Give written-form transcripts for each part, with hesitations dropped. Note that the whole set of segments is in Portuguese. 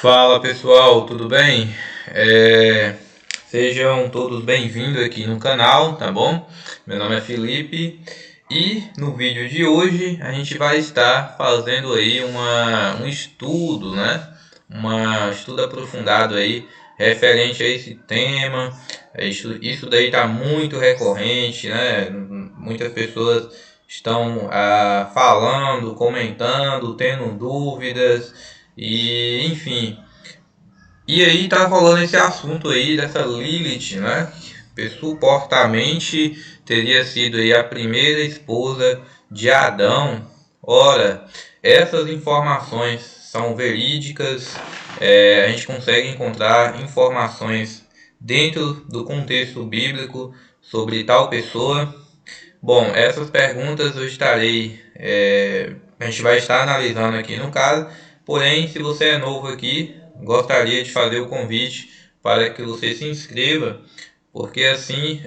Fala pessoal, tudo bem? Sejam todos bem-vindos aqui no canal, tá bom? Meu nome é Felipe e no vídeo de hoje a gente vai estar fazendo aí um estudo, né? Um estudo aprofundado aí referente a esse tema. Isso daí está muito recorrente, né? Muitas pessoas estão falando, comentando, tendo dúvidas. E enfim, e aí tá rolando esse assunto aí dessa Lilith, né? Que supostamente teria sido aí a primeira esposa de Adão. Ora, essas informações são verídicas. A gente consegue encontrar informações dentro do contexto bíblico sobre tal pessoa. Bom, essas perguntas eu estarei, a gente vai estar analisando aqui no caso. Porém, se você é novo aqui, gostaria de fazer o convite para que você se inscreva, porque assim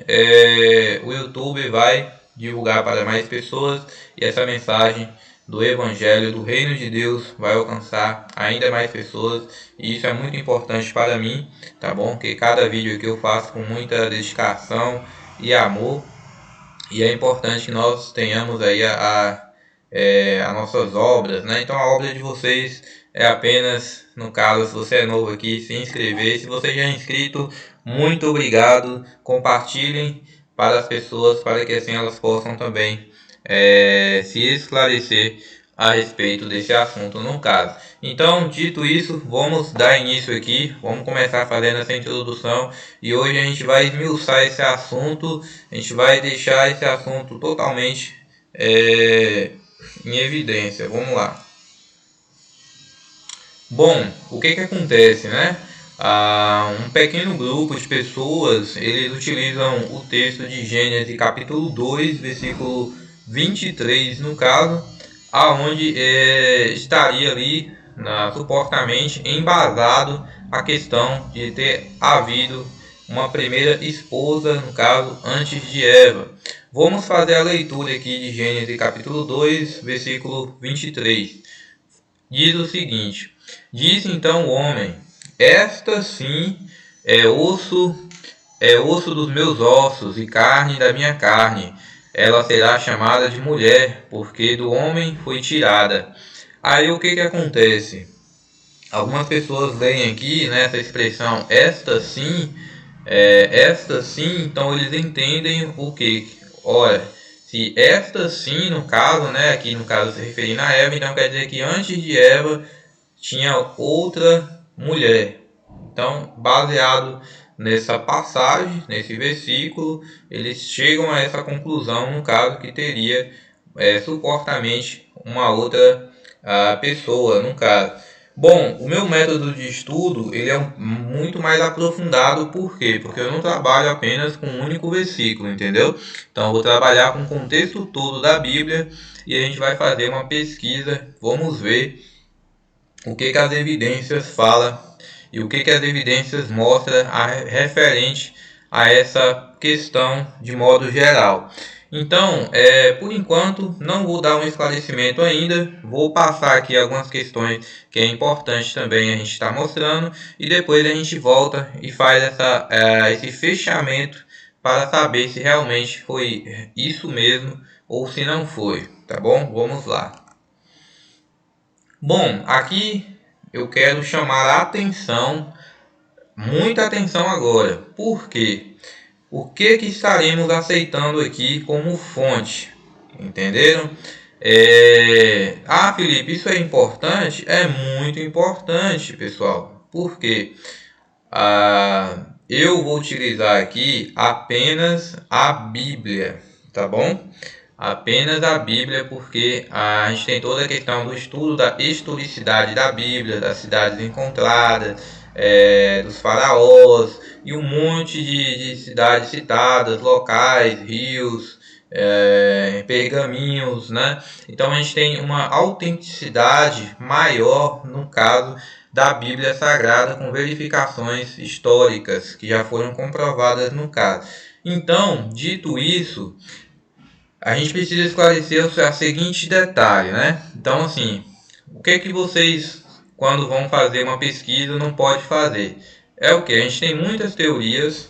o YouTube vai divulgar para mais pessoas e essa mensagem do Evangelho do Reino de Deus vai alcançar ainda mais pessoas, e isso é muito importante para mim, tá bom? Porque cada vídeo que eu faço com muita dedicação e amor, e é importante que nós tenhamos aí as nossas obras, né? Então a obra de vocês é apenas, no caso, se você é novo aqui, se inscrever. Se você já é inscrito, muito obrigado. Compartilhem para as pessoas, para que assim elas possam também se esclarecer a respeito desse assunto no caso. Então, dito isso, vamos dar início aqui, vamos começar fazendo essa introdução, e hoje a gente vai esmiuçar esse assunto, a gente vai deixar esse assunto totalmente em evidência. Vamos lá. Bom, o que acontece, né? Um pequeno grupo de pessoas, eles utilizam o texto de Gênesis capítulo 2, versículo 23, no caso, aonde estaria ali supostamente embasado a questão de ter havido uma primeira esposa, no caso, antes de Eva. Vamos fazer a leitura aqui de Gênesis capítulo 2, versículo 23. Diz o seguinte: disse então o homem: esta sim é osso dos meus ossos e carne da minha carne. Ela será chamada de mulher, porque do homem foi tirada. Aí o que acontece? Algumas pessoas veem aqui nessa expressão esta sim, então eles entendem o que? Ora, se esta sim, no caso, né, aqui no caso se referindo a Eva, então quer dizer que antes de Eva tinha outra mulher. Então, baseado nessa passagem, nesse versículo, eles chegam a essa conclusão, no caso, que teria supostamente uma outra pessoa, no caso. Bom, o meu método de estudo ele é muito mais aprofundado, por quê? Porque eu não trabalho apenas com um único versículo, entendeu? Então eu vou trabalhar com o contexto todo da Bíblia e a gente vai fazer uma pesquisa, vamos ver o que as evidências falam e o que as evidências mostram referente a essa questão de modo geral. Então, por enquanto, não vou dar um esclarecimento ainda, vou passar aqui algumas questões que é importante também a gente estar mostrando, e depois a gente volta e faz esse fechamento para saber se realmente foi isso mesmo ou se não foi, tá bom? Vamos lá. Bom, aqui eu quero chamar a atenção, muita atenção agora. Por quê? O que estaremos aceitando aqui como fonte? Entenderam? Felipe, isso é importante? É muito importante, pessoal. Por quê? Eu vou utilizar aqui apenas a Bíblia, tá bom? Apenas a Bíblia, porque a gente tem toda a questão do estudo da historicidade da Bíblia, das cidades encontradas, dos faraós e um monte de cidades citadas, locais, rios, pergaminhos, né? Então a gente tem uma autenticidade maior no caso da Bíblia Sagrada, com verificações históricas que já foram comprovadas no caso. Então, dito isso, a gente precisa esclarecer o seguinte detalhe, né? Então, assim, o que vocês quando vão fazer uma pesquisa, não pode fazer. É o que? A gente tem muitas teorias,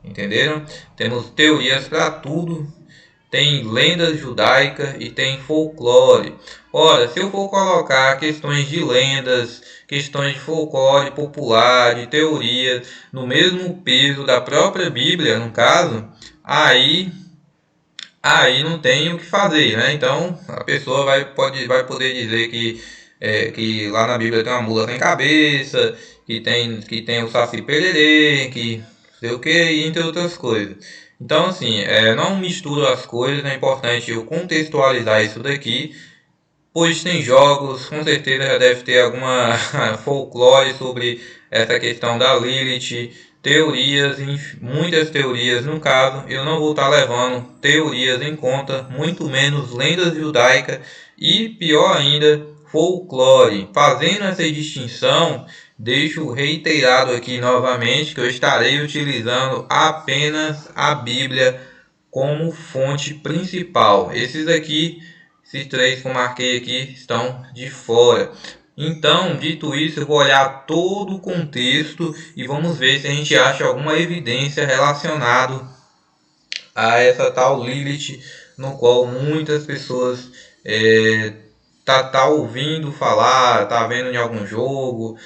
entenderam? Temos teorias para tudo. Tem lendas judaicas e tem folclore. Ora, se eu for colocar questões de lendas, questões de folclore popular, de teorias, no mesmo peso da própria Bíblia, no caso, aí não tem o que fazer, né? Então a pessoa vai poder dizer que lá na Bíblia tem uma mula sem cabeça, que tem o Saci Pererê, que sei o que, entre outras coisas. Então assim, não misturo as coisas, é importante eu contextualizar isso daqui, pois tem jogos, com certeza já deve ter alguma folclore sobre essa questão da Lilith, teorias, muitas teorias. No caso, eu não vou estar levando teorias em conta, muito menos lendas judaicas e, pior ainda, folclore. Fazendo essa distinção, deixo reiterado aqui novamente que eu estarei utilizando apenas a Bíblia como fonte principal. Esses três que eu marquei aqui estão de fora. Então, dito isso, eu vou olhar todo o contexto e vamos ver se a gente acha alguma evidência relacionada a essa tal Lilith, no qual muitas pessoas tá ouvindo falar, tá vendo em algum jogo,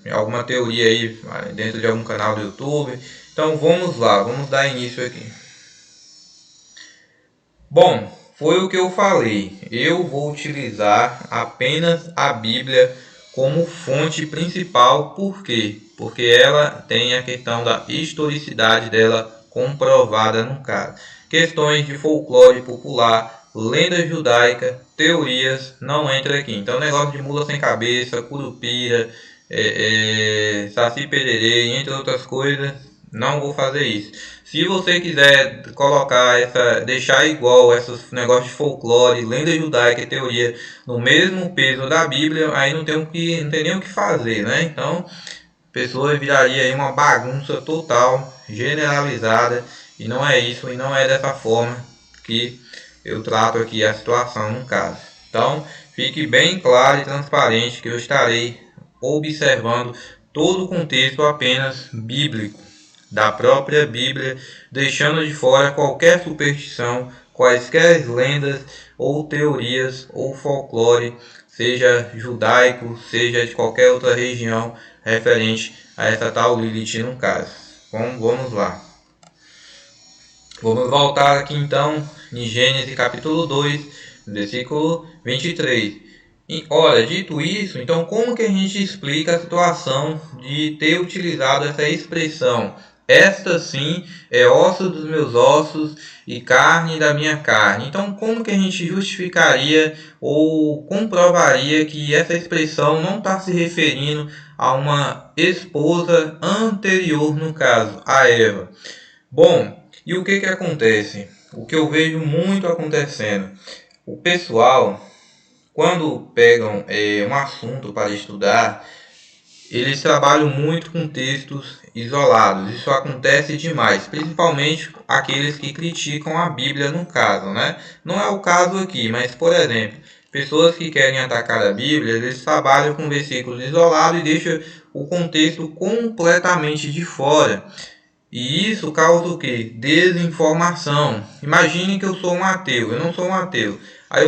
alguma teoria aí dentro de algum canal do YouTube. Então vamos lá, vamos dar início aqui. Bom, foi o que eu falei. Eu vou utilizar apenas a Bíblia como fonte principal. Por quê? Porque ela tem a questão da historicidade dela comprovada no caso. Questões de folclore popular, lenda judaica, teorias, não entra aqui. Então, negócio de mula sem cabeça, curupira, Saci Pererê, entre outras coisas, não vou fazer isso. Se você quiser colocar deixar igual esses negócios de folclore, lenda judaica e teoria no mesmo peso da Bíblia, aí não tem nem o que fazer, né? Então, a pessoa viraria aí uma bagunça total, generalizada, e não é isso, e não é dessa forma que eu trato aqui a situação no caso. Então, fique bem claro e transparente que eu estarei observando todo o contexto apenas bíblico da própria Bíblia, deixando de fora qualquer superstição, quaisquer lendas ou teorias ou folclore, seja judaico, seja de qualquer outra região referente a essa tal Lilith no caso. Bom, vamos lá. Vamos voltar aqui então em Gênesis capítulo 2, versículo 23. E, olha, dito isso, então como que a gente explica a situação de ter utilizado essa expressão? Esta sim é osso dos meus ossos e carne da minha carne. Então, como que a gente justificaria ou comprovaria que essa expressão não está se referindo a uma esposa anterior, no caso, a Eva? Bom, e o que acontece? O que eu vejo muito acontecendo. O pessoal, quando pegam um assunto para estudar, eles trabalham muito com textos isolados. Isso acontece demais, principalmente aqueles que criticam a Bíblia no caso, né? Não é o caso aqui, mas por exemplo, pessoas que querem atacar a Bíblia, eles trabalham com versículos isolados e deixam o contexto completamente de fora. E isso causa o quê? Desinformação. Imagine que eu sou um ateu, eu não sou um ateu. Aí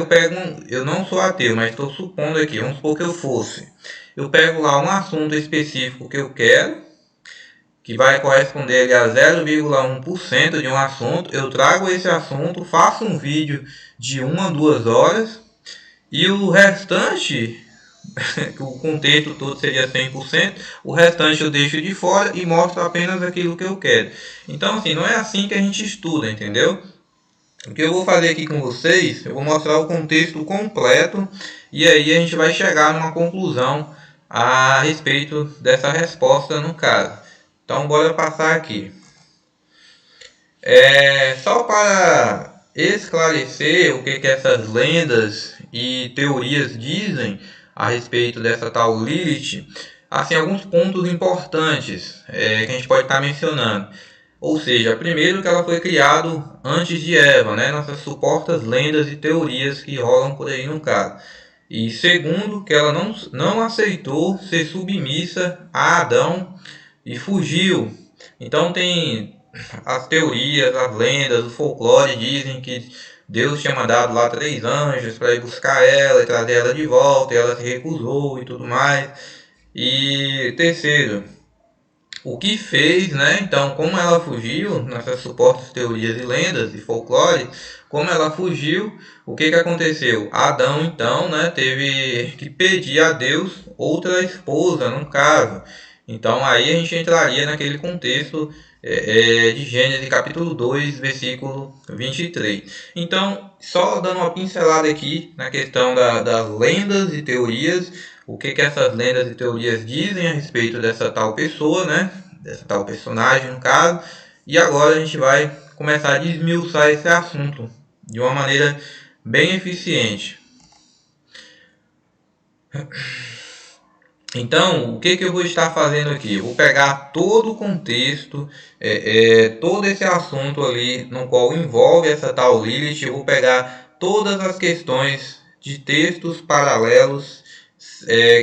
eu não sou ateu, mas estou supondo aqui, vamos supor que eu fosse. Eu pego lá um assunto específico que eu quero, que vai corresponder a 0,1% de um assunto. Eu trago esse assunto, faço um vídeo de 1 a 2 horas e o restante, o contexto todo seria 100%, o restante eu deixo de fora e mostro apenas aquilo que eu quero. Então, assim, não é assim que a gente estuda, entendeu? O que eu vou fazer aqui com vocês, eu vou mostrar o contexto completo e aí a gente vai chegar numa conclusão a respeito dessa resposta no caso. Então, bora passar aqui. Só para esclarecer o que essas lendas e teorias dizem a respeito dessa tal Lilith, assim, alguns pontos importantes que a gente pode estar mencionando. Ou seja, primeiro que ela foi criada antes de Eva, né? Nossas supostas lendas e teorias que rolam por aí no caso. E segundo, que ela não aceitou ser submissa a Adão e fugiu. Então tem as teorias, as lendas, o folclore dizem que Deus tinha mandado lá 3 anjos para ir buscar ela e trazer ela de volta, e ela se recusou e tudo mais. E terceiro, o que fez, né? Então, como ela fugiu, nessas supostas teorias e lendas e folclore, como ela fugiu, o que aconteceu? Adão, então, né, teve que pedir a Deus outra esposa, num caso. Então, aí a gente entraria naquele contexto de Gênesis capítulo 2, versículo 23. Então, só dando uma pincelada aqui na questão das lendas e teorias, o que essas lendas e teorias dizem a respeito dessa tal pessoa, né? Dessa tal personagem, no caso. E agora a gente vai começar a desmiuçar esse assunto de uma maneira bem eficiente. Então, o que eu vou estar fazendo aqui? Eu vou pegar todo o contexto, todo esse assunto ali no qual envolve essa tal Lilith. Eu vou pegar todas as questões de textos paralelos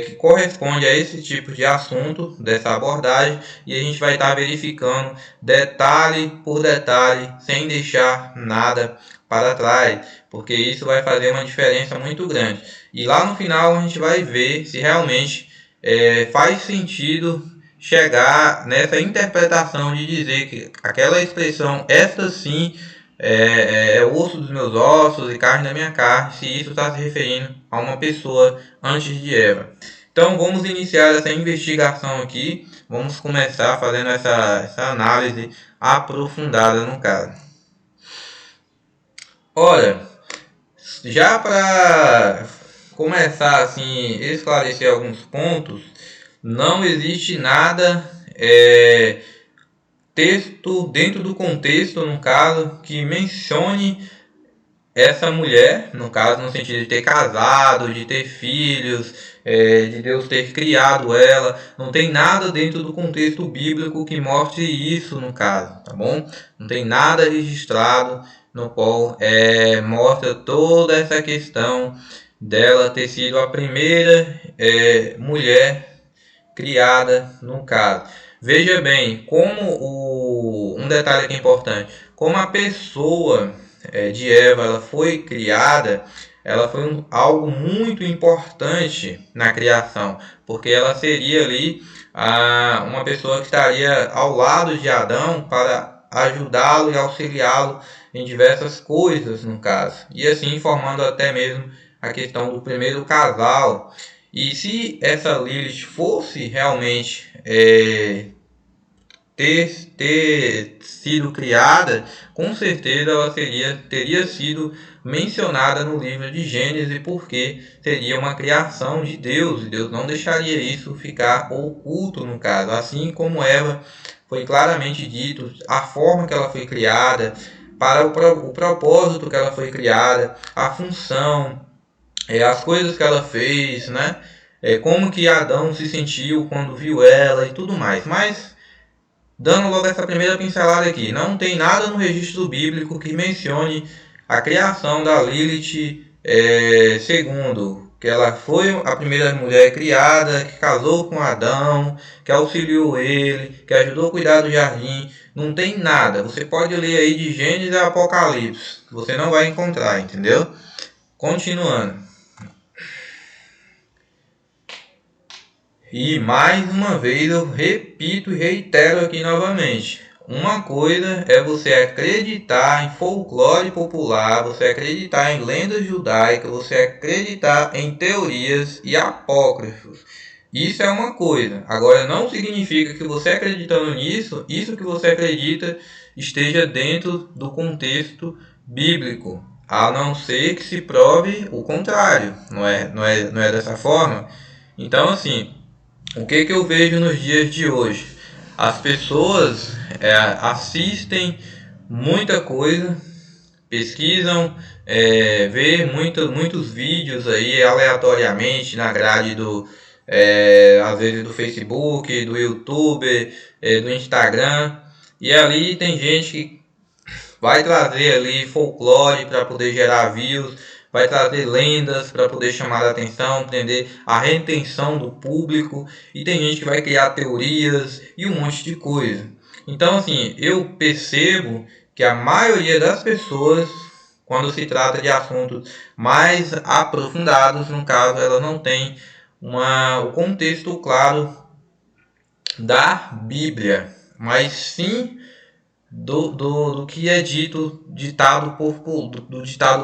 que corresponde a esse tipo de assunto, dessa abordagem, e a gente vai estar verificando detalhe por detalhe, sem deixar nada para trás, porque isso vai fazer uma diferença muito grande. E lá no final a gente vai ver se realmente faz sentido chegar nessa interpretação de dizer que aquela expressão, esta sim, é osso dos meus ossos e carne da minha carne, se isso está se referindo a uma pessoa antes de Eva. Então vamos iniciar essa investigação aqui, vamos começar fazendo essa análise aprofundada no caso. Ora, já para começar assim, esclarecer alguns pontos, não existe nada texto dentro do contexto, no caso, que mencione essa mulher, no caso, no sentido de ter casado, de ter filhos, de Deus ter criado ela. Não tem nada dentro do contexto bíblico que mostre isso, no caso, tá bom? Não tem nada registrado no qual mostra toda essa questão dela ter sido a primeira mulher criada, no caso. Veja bem, como um detalhe que é importante, como a pessoa de Eva ela foi criada, ela foi algo muito importante na criação, porque ela seria ali uma pessoa que estaria ao lado de Adão para ajudá-lo e auxiliá-lo em diversas coisas, no caso, e assim formando até mesmo a questão do primeiro casal. E se essa Lilith fosse realmente ter sido criada, com certeza ela teria sido mencionada no livro de Gênesis, porque seria uma criação de Deus, e Deus não deixaria isso ficar oculto, no caso. Assim como Eva, foi claramente dito a forma que ela foi criada, para o propósito que ela foi criada, a função, as coisas que ela fez, né? Como que Adão se sentiu quando viu ela e tudo mais. Mas, dando logo essa primeira pincelada aqui, não tem nada no registro bíblico que mencione a criação da Lilith, segundo que ela foi a primeira mulher criada, que casou com Adão, que auxiliou ele, que ajudou a cuidar do jardim. Não tem nada. Você pode ler aí de Gênesis a Apocalipse, você não vai encontrar, entendeu? Continuando. E mais uma vez eu repito e reitero aqui novamente. Uma coisa é você acreditar em folclore popular, você acreditar em lendas judaicas, você acreditar em teorias e apócrifos. Isso é uma coisa. Agora não significa que você acreditando nisso, isso que você acredita esteja dentro do contexto bíblico. A não ser que se prove o contrário. Não é dessa forma? Então assim, o que eu vejo nos dias de hoje? As pessoas assistem muita coisa, pesquisam, vê muitos vídeos aí aleatoriamente na grade às vezes do Facebook, do YouTube, do Instagram, e ali tem gente que vai trazer ali folclore para poder gerar views, vai trazer lendas para poder chamar a atenção, prender a retenção do público, e tem gente que vai criar teorias e um monte de coisa. Então, assim, eu percebo que a maioria das pessoas, quando se trata de assuntos mais aprofundados, no caso, ela não tem o contexto claro da Bíblia, mas sim do que é ditado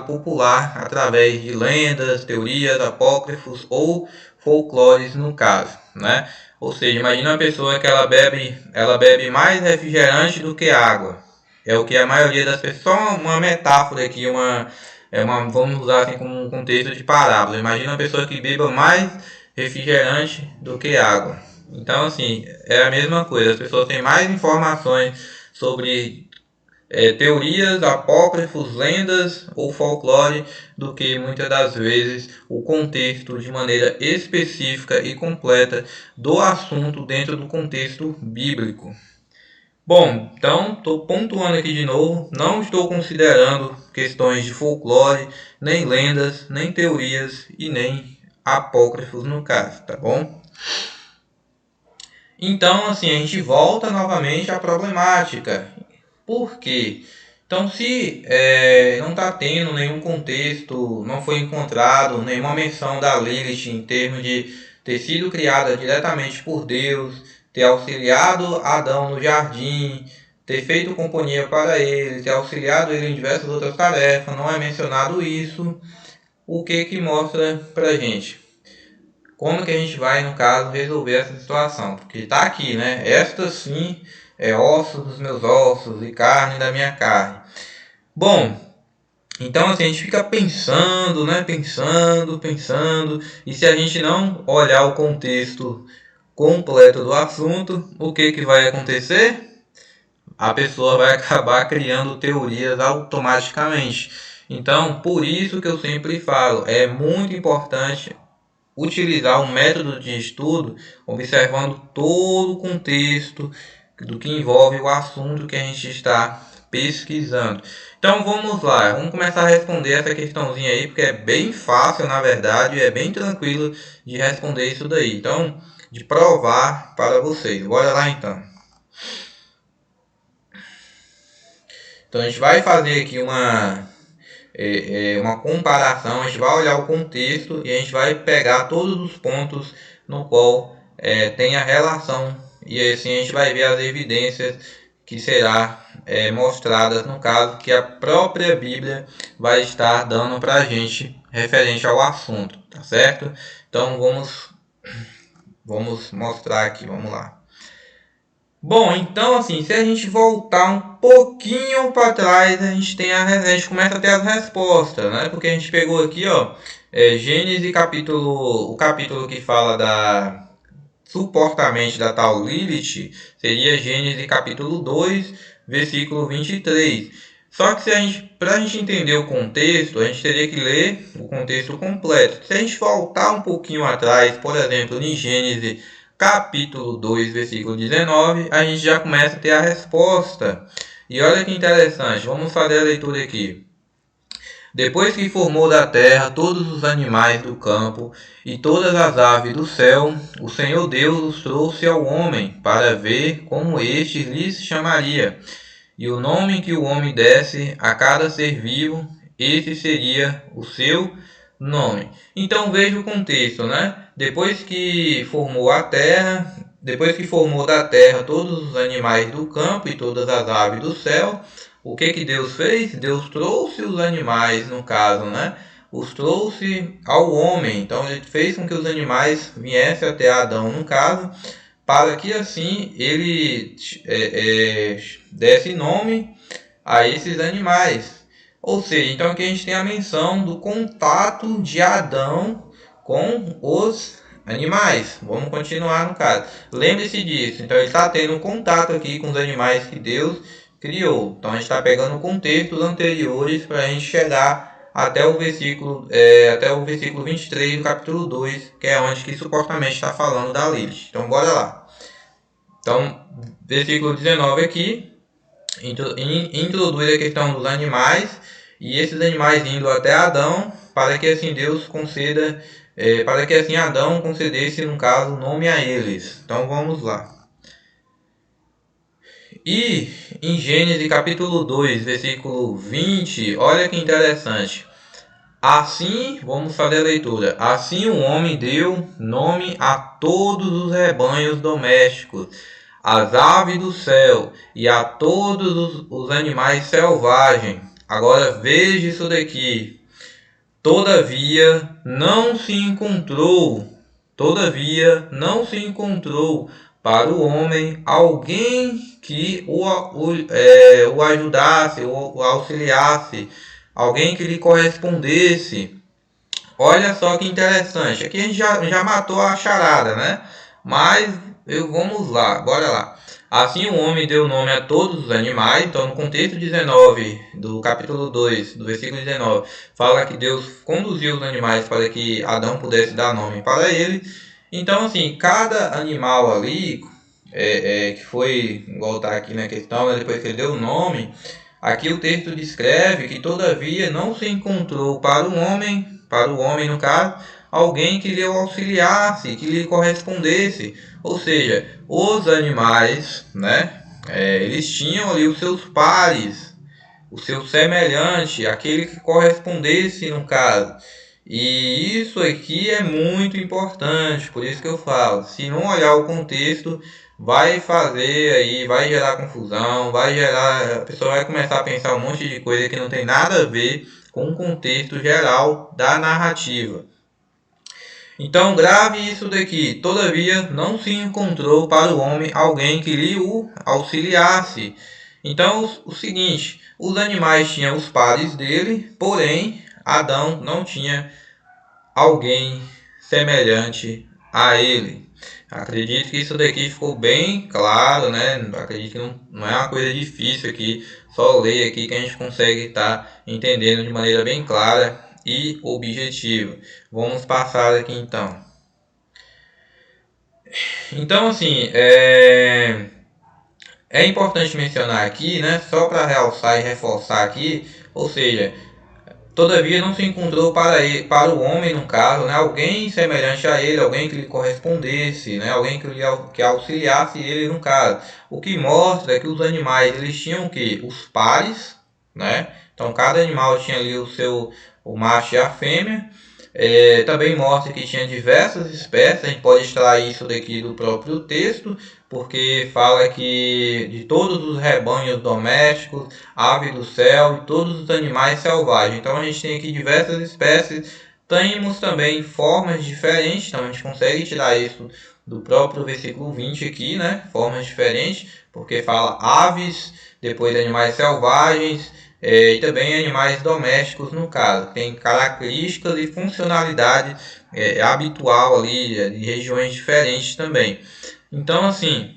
popular, através de lendas, teorias, apócrifos ou folclores no caso, né? Ou seja, imagina uma pessoa que ela bebe mais refrigerante do que água. É o que a maioria das pessoas... Só uma metáfora aqui, vamos usar assim como um contexto de parábola. Imagina uma pessoa que beba mais refrigerante do que água. Então, assim, é a mesma coisa. As pessoas têm mais informações sobre teorias, apócrifos, lendas ou folclore do que muitas das vezes o contexto de maneira específica e completa do assunto dentro do contexto bíblico. Bom, então estou pontuando aqui de novo, não estou considerando questões de folclore, nem lendas, nem teorias e nem apócrifos no caso, tá bom? Então, assim, a gente volta novamente à problemática. Por quê? Então, se não está tendo nenhum contexto, não foi encontrado nenhuma menção da Lilith em termos de ter sido criada diretamente por Deus, ter auxiliado Adão no jardim, ter feito companhia para ele, ter auxiliado ele em diversas outras tarefas, não é mencionado isso, o que mostra pra gente? Como que a gente vai, no caso, resolver essa situação? Porque está aqui, né? Esta sim é osso dos meus ossos e carne da minha carne. Bom, então assim, a gente fica pensando, né? Pensando. E se a gente não olhar o contexto completo do assunto, o que vai acontecer? A pessoa vai acabar criando teorias automaticamente. Então, por isso que eu sempre falo, é muito importante utilizar um método de estudo observando todo o contexto do que envolve o assunto que a gente está pesquisando. Então vamos lá, vamos começar a responder essa questãozinha aí, porque é bem fácil, na verdade, é bem tranquilo de responder isso daí. Então, de provar para vocês. Bora lá então. Então a gente vai fazer aqui uma comparação, a gente vai olhar o contexto e a gente vai pegar todos os pontos no qual tem a relação, e assim a gente vai ver as evidências que será mostradas no caso que a própria Bíblia vai estar dando para a gente referente ao assunto, tá certo? Então vamos mostrar aqui, vamos lá. Bom, então assim, se a gente voltar um pouquinho para trás, a gente começa a ter as respostas, né? Porque a gente pegou aqui, ó, Gênesis o capítulo que fala supostamente da tal Lilith, seria Gênesis capítulo 2, versículo 23. Só que para a gente entender o contexto, a gente teria que ler o contexto completo. Se a gente voltar um pouquinho atrás, por exemplo, em Gênesis capítulo 2, versículo 19, a gente já começa a ter a resposta. E olha que interessante, vamos fazer a leitura aqui. Depois que formou da terra todos os animais do campo e todas as aves do céu, o Senhor Deus os trouxe ao homem para ver como este lhes chamaria. E o nome que o homem desse a cada ser vivo, esse seria o seu nome. Então veja o contexto, né? Depois que formou da terra todos os animais do campo e todas as aves do céu, o que Deus fez? Deus trouxe os animais, no caso, né? Os trouxe ao homem. Então ele fez com que os animais viessem até Adão, no caso, para que assim ele desse nome a esses animais. Ou seja, então aqui a gente tem a menção do contato de Adão com os animais. Vamos continuar no caso. Lembre-se disso. Então ele está tendo um contato aqui com os animais que Deus criou. Então a gente está pegando contextos anteriores para a gente chegar até o versículo 23 do capítulo 2, que é onde que supostamente está falando da Lilith. Então bora lá. Então, versículo 19 aqui introduz a questão dos animais, e esses animais indo até Adão para que assim Deus conceda, para que assim Adão concedesse, no caso, nome a eles. Então vamos lá. E em Gênesis capítulo 2, versículo 20, olha que interessante. Assim, vamos fazer a leitura. Assim o homem deu nome a todos os rebanhos domésticos, às aves do céu e a todos os animais selvagens. Agora veja isso daqui. Todavia não se encontrou para o homem alguém que o ajudasse, o auxiliasse, alguém que lhe correspondesse. Olha só que interessante. Aqui a gente já matou a charada, né? Mas vamos lá, bora lá. Assim o homem deu nome a todos os animais. Então no contexto 19 do capítulo 2, do versículo 19, fala que Deus conduziu os animais para que Adão pudesse dar nome para ele. Então assim, cada animal ali, que foi, voltar aqui na questão, né, depois que ele deu o nome, aqui o texto descreve que todavia não se encontrou para o homem no caso, alguém que lhe auxiliasse, que lhe correspondesse. Ou seja, os animais, né, eles tinham ali os seus pares, o seu semelhante, aquele que correspondesse no caso. E isso aqui é muito importante, por isso que eu falo, se não olhar o contexto, vai fazer aí, vai gerar confusão, a pessoa vai começar a pensar um monte de coisa que não tem nada a ver com o contexto geral da narrativa. Então grave isso daqui. Todavia não se encontrou para o homem alguém que lhe o auxiliasse. Então o seguinte, os animais tinham os pares dele, porém Adão não tinha alguém semelhante a ele. Acredito que isso daqui ficou bem claro, né? Acredito que não é uma coisa difícil aqui, só ler aqui que a gente consegue estar entendendo de maneira bem clara e objetiva. Vamos passar aqui então. Então assim, é importante mencionar aqui, né? Só para realçar e reforçar aqui, ou seja, todavia não se encontrou para o homem, no caso, né, alguém semelhante a ele, alguém que lhe correspondesse, né, alguém que auxiliasse ele no caso. O que mostra é que os animais eles tinham o quê? Os pares, né? Então cada animal tinha ali o macho e a fêmea. Também mostra que tinha diversas espécies, a gente pode extrair isso daqui do próprio texto, porque fala que de todos os rebanhos domésticos, aves do céu e todos os animais selvagens. Então a gente tem aqui diversas espécies, temos também formas diferentes, então a gente consegue tirar isso do próprio versículo 20 aqui, né? Formas diferentes, porque fala aves, depois animais selvagens, e também animais domésticos no caso. Tem características e funcionalidade habitual ali de regiões diferentes também. Então assim,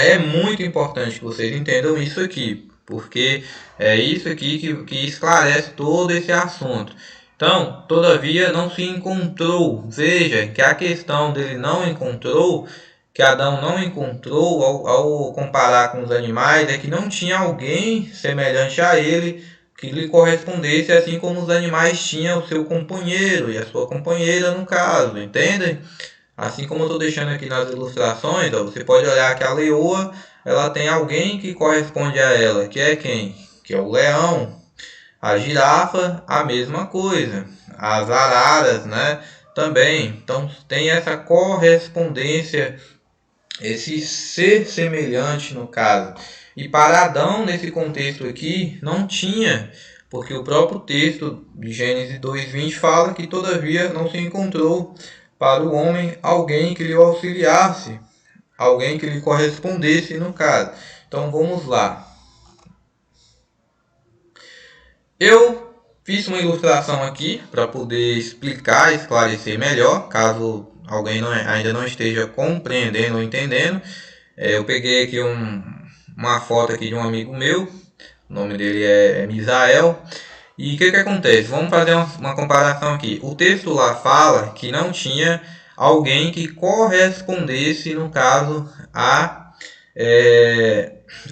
é muito importante que vocês entendam isso aqui, porque é isso aqui que esclarece todo esse assunto. Então, todavia não se encontrou. Veja que a questão dele não encontrou, que Adão não encontrou ao comparar com os animais, é que não tinha alguém semelhante a ele que lhe correspondesse, assim como os animais tinham o seu companheiro e a sua companheira no caso, entendem? Assim como eu estou deixando aqui nas ilustrações, ó, você pode olhar que a leoa ela tem alguém que corresponde a ela, que é quem? Que é o leão. A girafa, a mesma coisa. As araras, né? Também. Então tem essa correspondência, esse ser semelhante no caso. E para Adão, nesse contexto aqui, não tinha, porque o próprio texto de Gênesis 2:20 fala que todavia não se encontrou para o homem alguém que lhe auxiliasse, alguém que lhe correspondesse no caso. Então vamos lá. Eu fiz uma ilustração aqui para poder explicar, esclarecer melhor, caso alguém ainda não esteja compreendendo ou entendendo. Eu peguei aqui uma foto aqui de um amigo meu, o nome dele é Misael. E o que acontece? Vamos fazer uma comparação aqui. O texto lá fala que não tinha alguém que correspondesse, no caso, a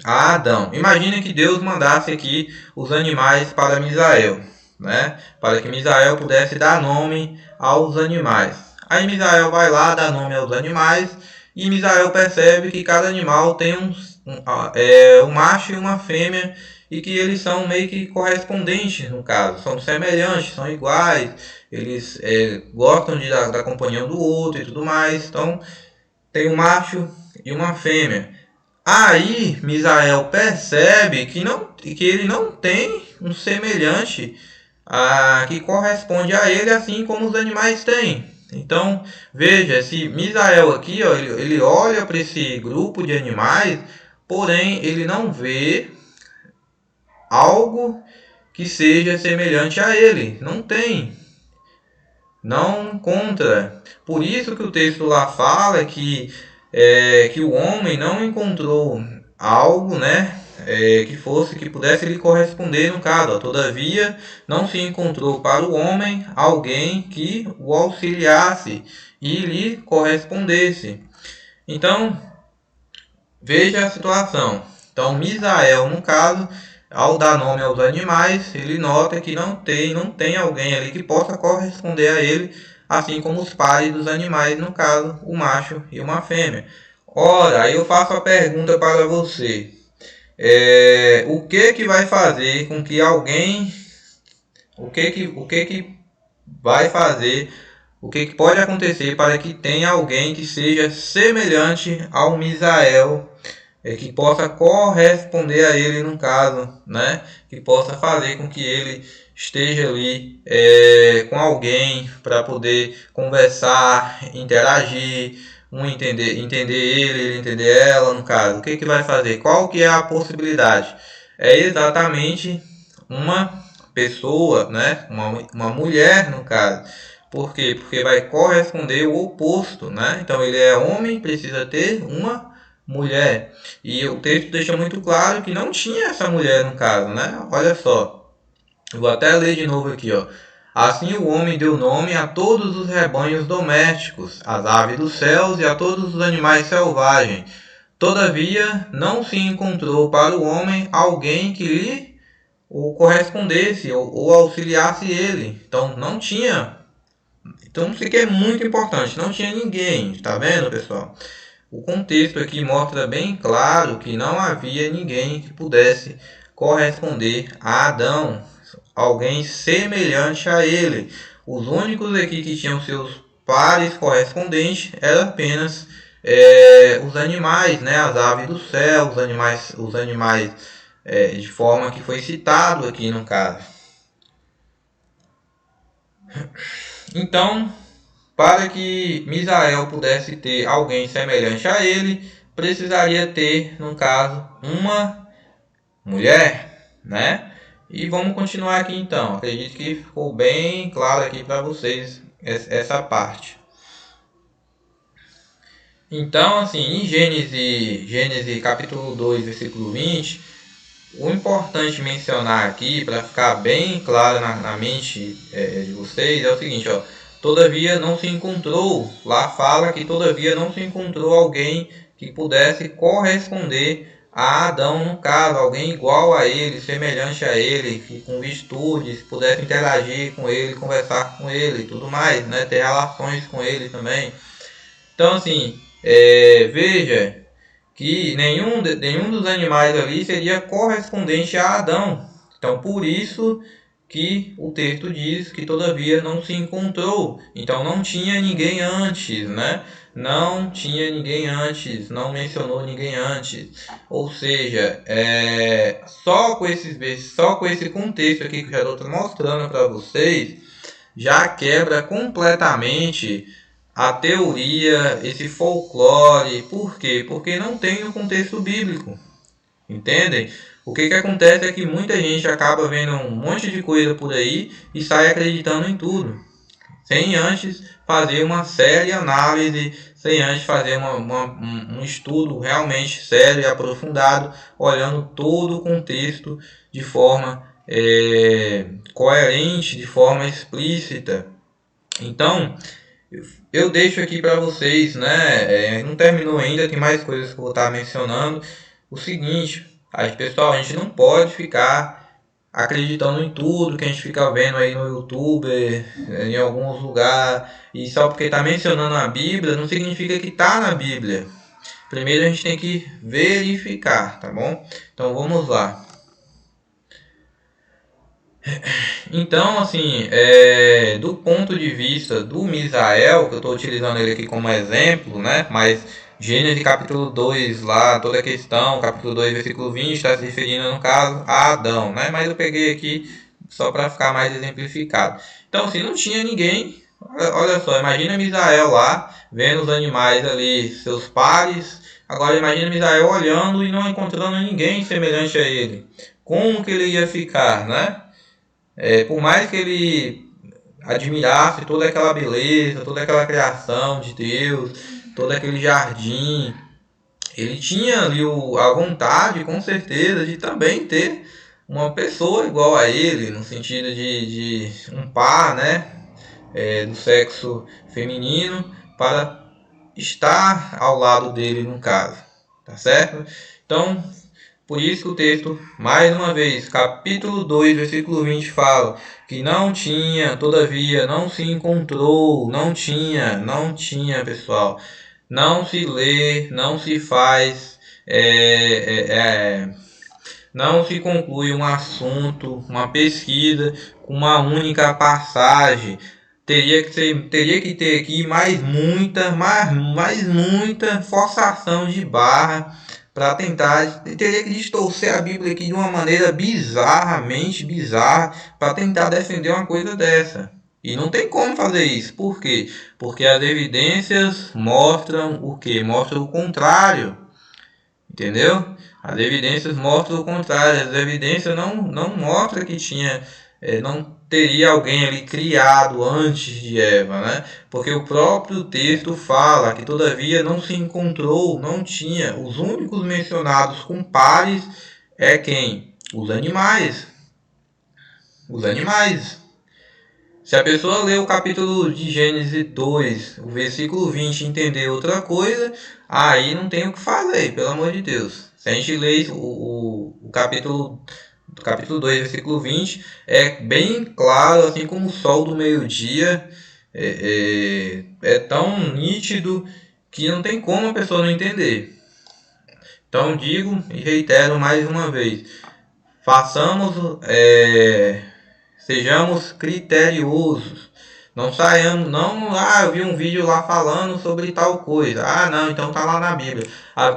Adão. Imagina que Deus mandasse aqui os animais para Misael. né? Para que Misael pudesse dar nome aos animais. Aí Misael vai lá, dá nome aos animais, e Misael percebe que cada animal tem um macho e uma fêmea, e que eles são meio que correspondentes, no caso, são semelhantes, são iguais, eles gostam da companhia um do outro e tudo mais. Então tem um macho e uma fêmea. Aí Misael percebe que ele não tem um semelhante que corresponde a ele, assim como os animais têm. Então veja, esse Misael aqui, ó, ele olha para esse grupo de animais, porém ele não vê algo que seja semelhante a ele. Não tem. Não encontra. Por isso que o texto lá fala que o homem não encontrou algo, né, que pudesse lhe corresponder no caso. Todavia, não se encontrou para o homem alguém que o auxiliasse e lhe correspondesse. Então, veja a situação. Então, Misael, no caso, ao dar nome aos animais, ele nota que não tem alguém ali que possa corresponder a ele, assim como os pares dos animais, no caso, o macho e uma fêmea. Ora, aí eu faço a pergunta para você. O que vai fazer com que alguém... O que vai fazer... O que pode acontecer para que tenha alguém que seja semelhante ao Misael, que possa corresponder a ele no caso, né? Que possa fazer com que ele esteja ali com alguém para poder conversar, interagir, entender ele entender ela no caso. O que vai fazer? Qual que é a possibilidade? É exatamente uma pessoa, né? Uma mulher no caso. Por quê? Porque vai corresponder o oposto, né? Então ele é homem, precisa ter uma mulher. E o texto deixa muito claro que não tinha essa mulher no caso, né? Olha só. Eu vou até ler de novo aqui, ó. Assim o homem deu nome a todos os rebanhos domésticos, às aves dos céus e a todos os animais selvagens. Todavia, não se encontrou para o homem alguém que lhe o correspondesse ou auxiliasse ele. Então não tinha. Então isso aqui é muito importante. Não tinha ninguém. Tá vendo, pessoal? O contexto aqui mostra bem claro que não havia ninguém que pudesse corresponder a Adão, alguém semelhante a ele. Os únicos aqui que tinham seus pares correspondentes eram apenas os animais, né? As aves do céu, os animais de forma que foi citado aqui no caso. Então, para que Misael pudesse ter alguém semelhante a ele, precisaria ter, no caso, uma mulher, né? E vamos continuar aqui então. Acredito que ficou bem claro aqui para vocês essa parte. Então, assim, em Gênesis capítulo 2, versículo 20, o importante mencionar aqui, para ficar bem claro na mente de vocês, é o seguinte, ó. Todavia não se encontrou, lá fala que todavia não se encontrou alguém que pudesse corresponder a Adão no caso, alguém igual a ele, semelhante a ele, que com virtudes pudesse interagir com ele, conversar com ele e tudo mais, né? Ter relações com ele também. Então assim, veja que nenhum dos animais ali seria correspondente a Adão. Então por isso que o texto diz que todavia não se encontrou. Então não tinha ninguém antes, né? Não tinha ninguém antes, não mencionou ninguém antes. Ou seja, só com esse contexto aqui que eu já estou mostrando para vocês, já quebra completamente a teoria, esse folclore. Por quê? Porque não tem no contexto bíblico. Entendem? O que acontece é que muita gente acaba vendo um monte de coisa por aí e sai acreditando em tudo, sem antes fazer uma séria análise, sem antes fazer um estudo realmente sério e aprofundado, olhando todo o contexto de forma coerente, de forma explícita. Então, eu deixo aqui para vocês, né? Não terminou ainda, tem mais coisas que eu vou estar mencionando. O seguinte, pessoal, a gente não pode ficar acreditando em tudo que a gente fica vendo aí no YouTube, em alguns lugares, e só porque está mencionando a Bíblia, não significa que está na Bíblia. Primeiro a gente tem que verificar, tá bom? Então vamos lá. Então, assim, do ponto de vista do Misael, que eu estou utilizando ele aqui como exemplo, né? Mas Gênesis capítulo 2, lá, toda a questão, capítulo 2, versículo 20, está se referindo, no caso, a Adão, né? Mas eu peguei aqui só para ficar mais exemplificado. Então, assim, não tinha ninguém. Olha só, imagina Misael lá, vendo os animais ali, seus pares. Agora imagina Misael olhando e não encontrando ninguém semelhante a ele. Como que ele ia ficar, né? Por mais que ele admirasse toda aquela beleza, toda aquela criação de Deus, todo aquele jardim, ele tinha ali a vontade, com certeza, de também ter uma pessoa igual a ele, no sentido de um par, né, do sexo feminino, para estar ao lado dele, no caso, tá certo? Então, por isso que o texto, mais uma vez, capítulo 2, versículo 20, fala que não tinha, todavia, não se encontrou, não tinha, pessoal. Não se lê, não se faz, não se conclui um assunto, uma pesquisa com uma única passagem. Teria que ter aqui mais muita forçação de barra para tentar, teria que distorcer a Bíblia aqui de uma maneira bizarramente bizarra para tentar defender uma coisa dessa. E não tem como fazer isso. Por quê? Porque as evidências mostram o quê? Mostram o contrário. Entendeu? As evidências mostram o contrário. As evidências não mostram que tinha, não teria alguém ali criado antes de Eva, né? Porque o próprio texto fala que todavia não se encontrou, não tinha. Os únicos mencionados com pares é quem? Os animais. Os animais. Se a pessoa ler o capítulo de Gênesis 2, o versículo 20 e entender outra coisa, aí não tem o que fazer, pelo amor de Deus. Se a gente ler o capítulo 2, versículo 20, é bem claro, assim como o sol do meio-dia, é tão nítido que não tem como a pessoa não entender. Então digo e reitero mais uma vez, sejamos criteriosos. Não saiamos, eu vi um vídeo lá falando sobre tal coisa. Não, então tá lá na Bíblia.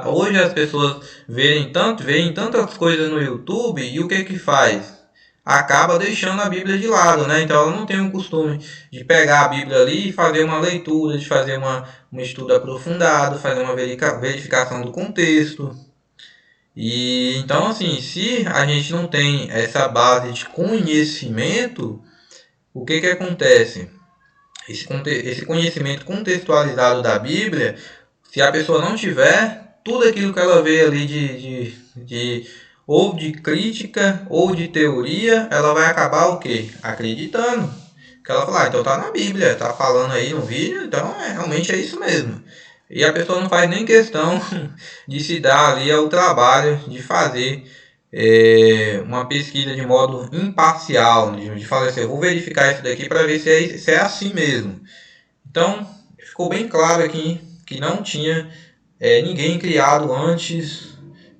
Hoje as pessoas veem tantas coisas no YouTube e o que faz? Acaba deixando a Bíblia de lado, né? Então ela não tem o costume de pegar a Bíblia ali e fazer uma leitura, de fazer um estudo aprofundado, fazer uma verificação do contexto. E então, assim, se a gente não tem essa base de conhecimento, o que acontece? Esse conhecimento contextualizado da Bíblia, se a pessoa não tiver, tudo aquilo que ela vê ali ou de crítica ou de teoria, ela vai acabar o quê? Acreditando. Que ela fala, então tá na Bíblia, tá falando aí no vídeo, então realmente é isso mesmo. E a pessoa não faz nem questão de se dar ali ao trabalho de fazer uma pesquisa de modo imparcial, de falar assim, eu vou verificar isso daqui para ver se é assim mesmo. Então, ficou bem claro aqui que não tinha ninguém criado antes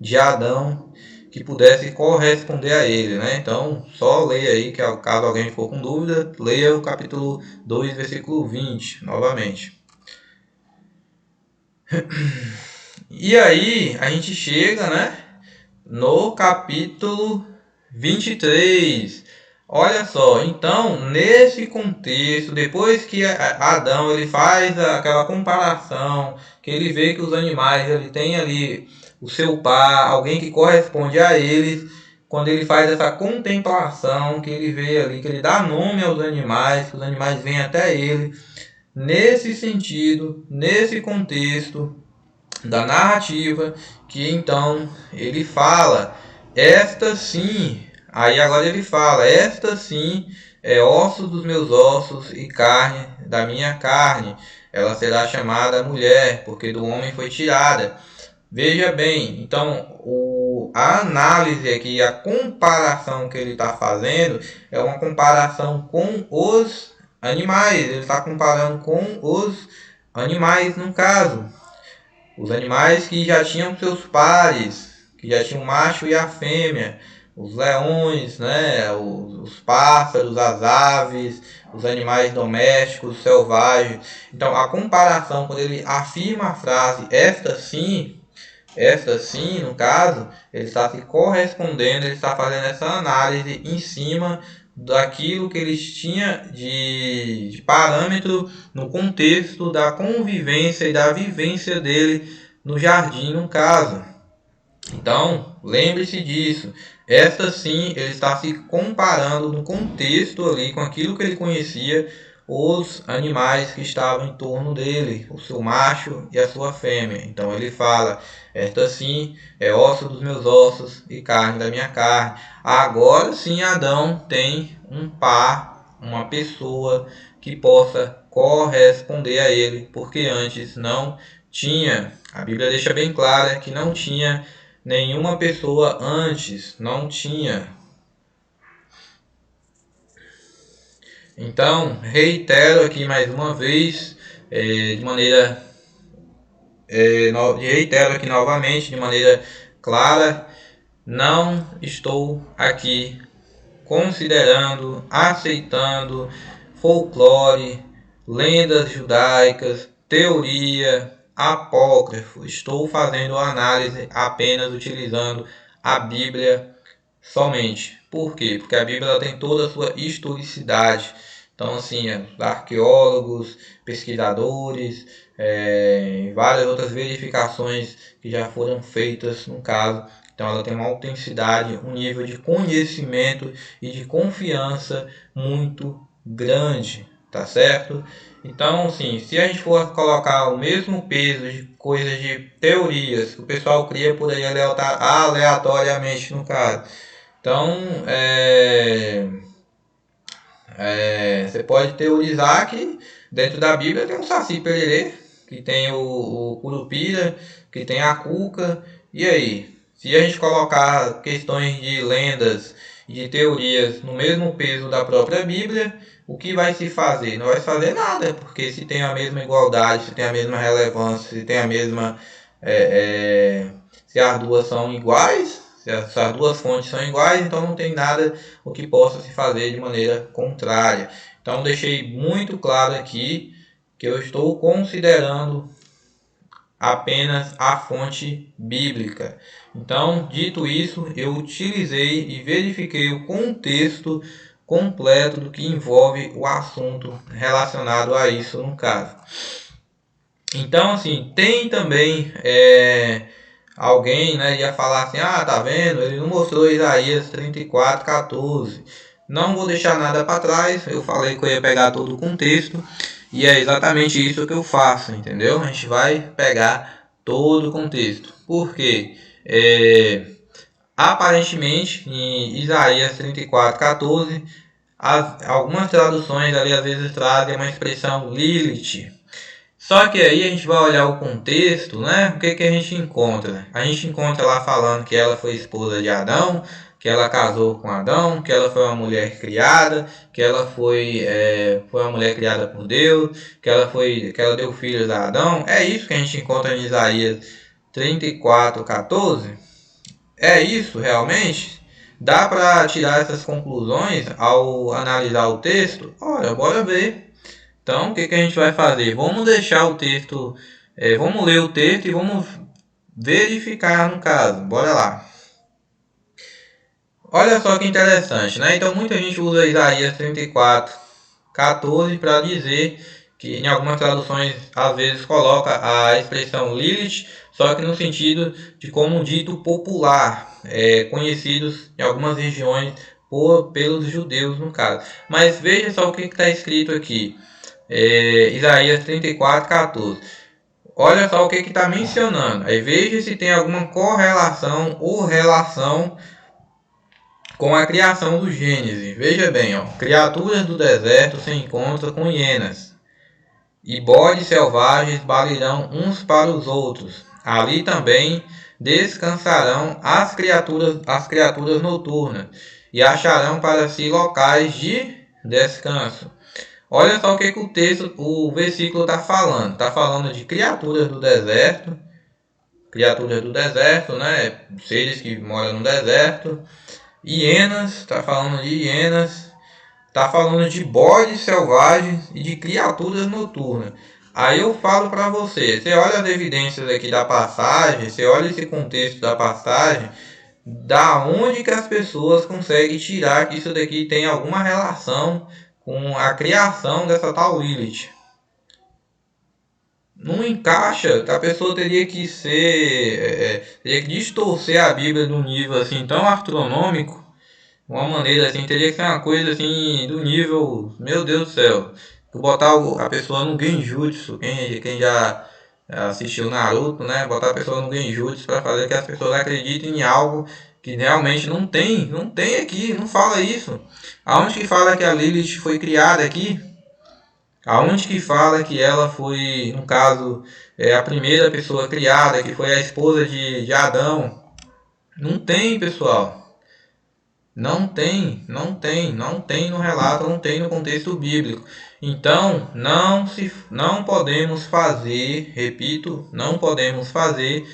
de Adão que pudesse corresponder a ele, né? Então, só leia aí, que caso alguém ficou com dúvida, leia o capítulo 2, versículo 20, novamente. E aí, a gente chega, né, no capítulo 23. Olha só, então, nesse contexto, depois que Adão ele faz aquela comparação, que ele vê que os animais ele tem ali o seu par, alguém que corresponde a eles, quando ele faz essa contemplação, que ele vê ali, que ele dá nome aos animais, que os animais vêm até ele, nesse sentido, nesse contexto da narrativa, que então ele fala, esta sim, aí agora ele fala, esta sim é osso dos meus ossos e carne da minha carne, ela será chamada mulher, porque do homem foi tirada. Veja bem, então a análise aqui, a comparação que ele está fazendo é uma comparação com os animais. Ele está comparando com os animais, no caso. Os animais que já tinham seus pares, que já tinham o macho e a fêmea. Os leões, né? Os pássaros, as aves, os animais domésticos, selvagens. Então, a comparação, quando ele afirma a frase esta sim, no caso, ele está se correspondendo, ele está fazendo essa análise em cima daquilo que eles tinham de parâmetro no contexto da convivência e da vivência dele no jardim, no caso. Então, lembre-se disso. Esta sim, ele está se comparando no contexto ali com aquilo que ele conhecia, os animais que estavam em torno dele, o seu macho e a sua fêmea. Então ele fala, esta sim é osso dos meus ossos e carne da minha carne. Agora sim Adão tem um par, uma pessoa que possa corresponder a ele, porque antes não tinha. A Bíblia deixa bem clara que não tinha nenhuma pessoa antes, não tinha. Então, reitero aqui mais uma vez, reitero aqui novamente de maneira clara, não estou aqui considerando, aceitando folclore, lendas judaicas, teoria, apócrifo. Estou fazendo análise apenas utilizando a Bíblia somente. Por quê? Porque a Bíblia tem toda a sua historicidade. Então, assim, arqueólogos, pesquisadores, várias outras verificações que já foram feitas no caso. Então, ela tem uma autenticidade, um nível de conhecimento e de confiança muito grande, tá certo? Então, assim, se a gente for colocar o mesmo peso de coisas de teorias que o pessoal cria por aí aleatoriamente no caso, então você pode teorizar que dentro da Bíblia tem o Saci Pererê, que tem o Curupira, que tem a Cuca, e aí? Se a gente colocar questões de lendas e de teorias no mesmo peso da própria Bíblia, o que vai se fazer? Não vai se fazer nada, porque se tem a mesma igualdade, se tem a mesma relevância, se tem a mesma... se as duas são iguais, se as duas fontes são iguais, então não tem nada o que possa se fazer de maneira contrária. Então deixei muito claro aqui que eu estou considerando apenas a fonte bíblica. Então, dito isso, eu utilizei e verifiquei o contexto completo do que envolve o assunto relacionado a isso no caso. Então, assim, tem também alguém, né, ia falar assim, tá vendo, ele não mostrou Isaías 34:14. Não vou deixar nada para trás, eu falei que eu ia pegar todo o contexto, e é exatamente isso que eu faço, entendeu? A gente vai pegar todo o contexto. Por quê? Aparentemente, em Isaías 34:14, algumas traduções ali às vezes trazem uma expressão Lilith. Só que aí a gente vai olhar o contexto, né? O que a gente encontra? A gente encontra lá falando que ela foi esposa de Adão, que ela casou com Adão, que ela foi uma mulher criada, que ela foi uma mulher criada por Deus, que ela deu filhos a Adão. É isso que a gente encontra em Isaías 34:14? É isso realmente? Dá para tirar essas conclusões ao analisar o texto? Olha, bora ver. Então, o que a gente vai fazer? Vamos deixar o texto, vamos ler o texto e vamos verificar no caso. Bora lá. Olha só que interessante, né? Então, muita gente usa Isaías 34:14 para dizer que em algumas traduções, às vezes, coloca a expressão Lilith, só que no sentido de como um dito popular, conhecidos em algumas regiões pelos judeus, no caso. Mas veja só o que está escrito aqui. Isaías 34:14. Olha só o que está mencionando. Aí veja se tem alguma correlação ou relação com a criação do Gênesis. Veja bem, criaturas do deserto se encontram com hienas, e bodes selvagens balirão uns para os outros. Ali também descansarão as criaturas noturnas e acharão para si locais de descanso. Olha só o que o versículo está falando. Está falando de criaturas do deserto, né? Seres que moram no deserto. Hienas, está falando de hienas. Está falando de bodes selvagens e de criaturas noturnas. Aí eu falo para você, você olha as evidências aqui da passagem, você olha esse contexto da passagem, da onde que as pessoas conseguem tirar que isso daqui tem alguma relação com a criação dessa tal Lilith? Não encaixa, a pessoa teria que teria que distorcer a Bíblia de um nível assim tão astronômico, de uma maneira assim, teria que ser uma coisa assim do nível, meu Deus do céu, botar a pessoa no Genjutsu, quem já assistiu Naruto, né, botar a pessoa no Genjutsu para fazer que as pessoas acreditem em algo que realmente não tem aqui, não fala isso. Aonde que fala que a Lilith foi criada aqui? Aonde que fala que ela foi, no caso, a primeira pessoa criada, que foi a esposa de Adão? Não tem, pessoal. Não tem no relato, não tem no contexto bíblico. Então, não podemos fazer, repito, não podemos fazer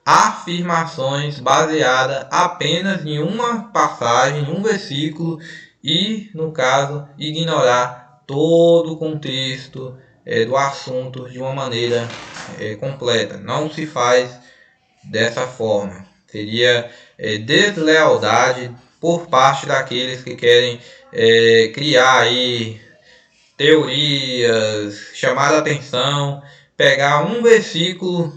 afirmações baseadas apenas em uma passagem, em um versículo e, no caso, ignorar todo o contexto do assunto de uma maneira completa. Não se faz dessa forma. Seria deslealdade por parte daqueles que querem criar aí teorias, chamar a atenção, pegar um versículo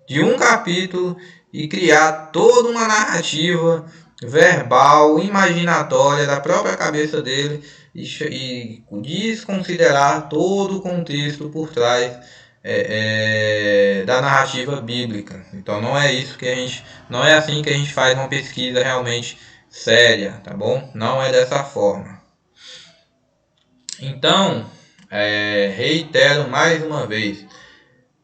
de um capítulo e criar toda uma narrativa verbal, imaginatória da própria cabeça dele e desconsiderar todo o contexto por trás da narrativa bíblica. Então não é assim que a gente faz uma pesquisa realmente séria, tá bom? Não é dessa forma. Então, reitero mais uma vez,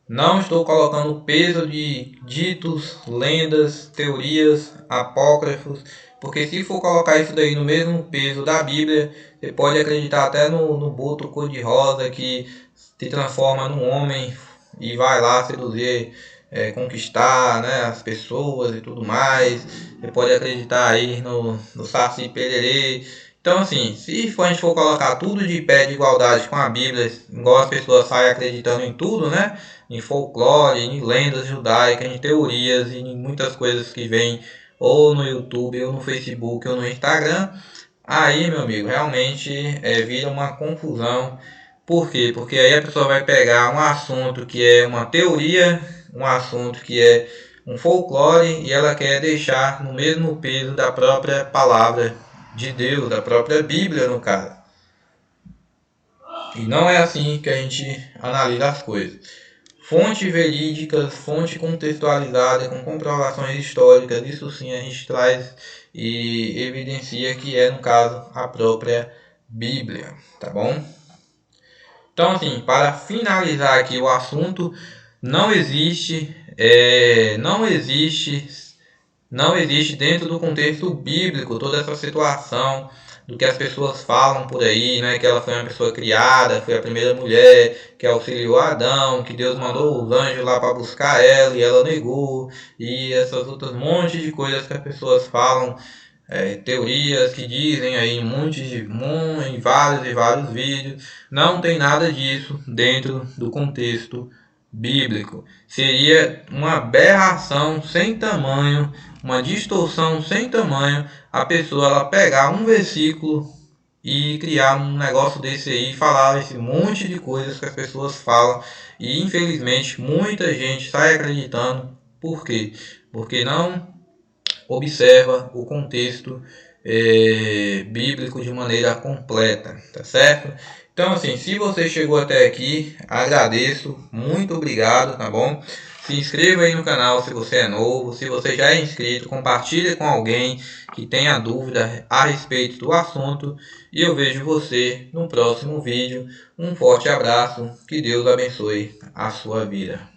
não estou colocando peso de ditos, lendas, teorias, apócrifos, porque se for colocar isso daí no mesmo peso da Bíblia, você pode acreditar até no boto cor-de-rosa que se transforma num homem e vai lá seduzir, conquistar, né, as pessoas e tudo mais. Você pode acreditar aí no Saci Pererê. Então, assim, se a gente for colocar tudo de pé de igualdade com a Bíblia, igual as pessoas saem acreditando em tudo, né? Em folclore, em lendas judaicas, em teorias e em muitas coisas que vêm ou no YouTube, ou no Facebook, ou no Instagram, aí, meu amigo, realmente vira uma confusão. Por quê? Porque aí a pessoa vai pegar um assunto que é uma teoria, um assunto que é um folclore, e ela quer deixar no mesmo peso da própria palavra de Deus, da própria Bíblia, no caso. E não é assim que a gente analisa as coisas. Fontes verídicas, fonte contextualizada, com comprovações históricas, isso sim a gente traz e evidencia que é, no caso, a própria Bíblia, tá bom? Então, assim, para finalizar aqui o assunto, não existe dentro do contexto bíblico toda essa situação do que as pessoas falam por aí, né? Que ela foi uma pessoa criada, foi a primeira mulher que auxiliou Adão, que Deus mandou os anjos lá para buscar ela e ela negou, e essas outras montes de coisas que as pessoas falam, teorias que dizem aí em vários e vários vídeos. Não tem nada disso dentro do contexto bíblico. Seria uma aberração sem tamanho, uma distorção sem tamanho, a pessoa ela pegar um versículo e criar um negócio desse aí, falar esse monte de coisas que as pessoas falam, e infelizmente muita gente sai acreditando. Por quê? Porque não observa o contexto bíblico de maneira completa, tá certo? Então, assim, se você chegou até aqui, agradeço, muito obrigado, tá bom? Se inscreva aí no canal se você é novo, se você já é inscrito, compartilhe com alguém que tenha dúvida a respeito do assunto, e eu vejo você no próximo vídeo. Um forte abraço, que Deus abençoe a sua vida.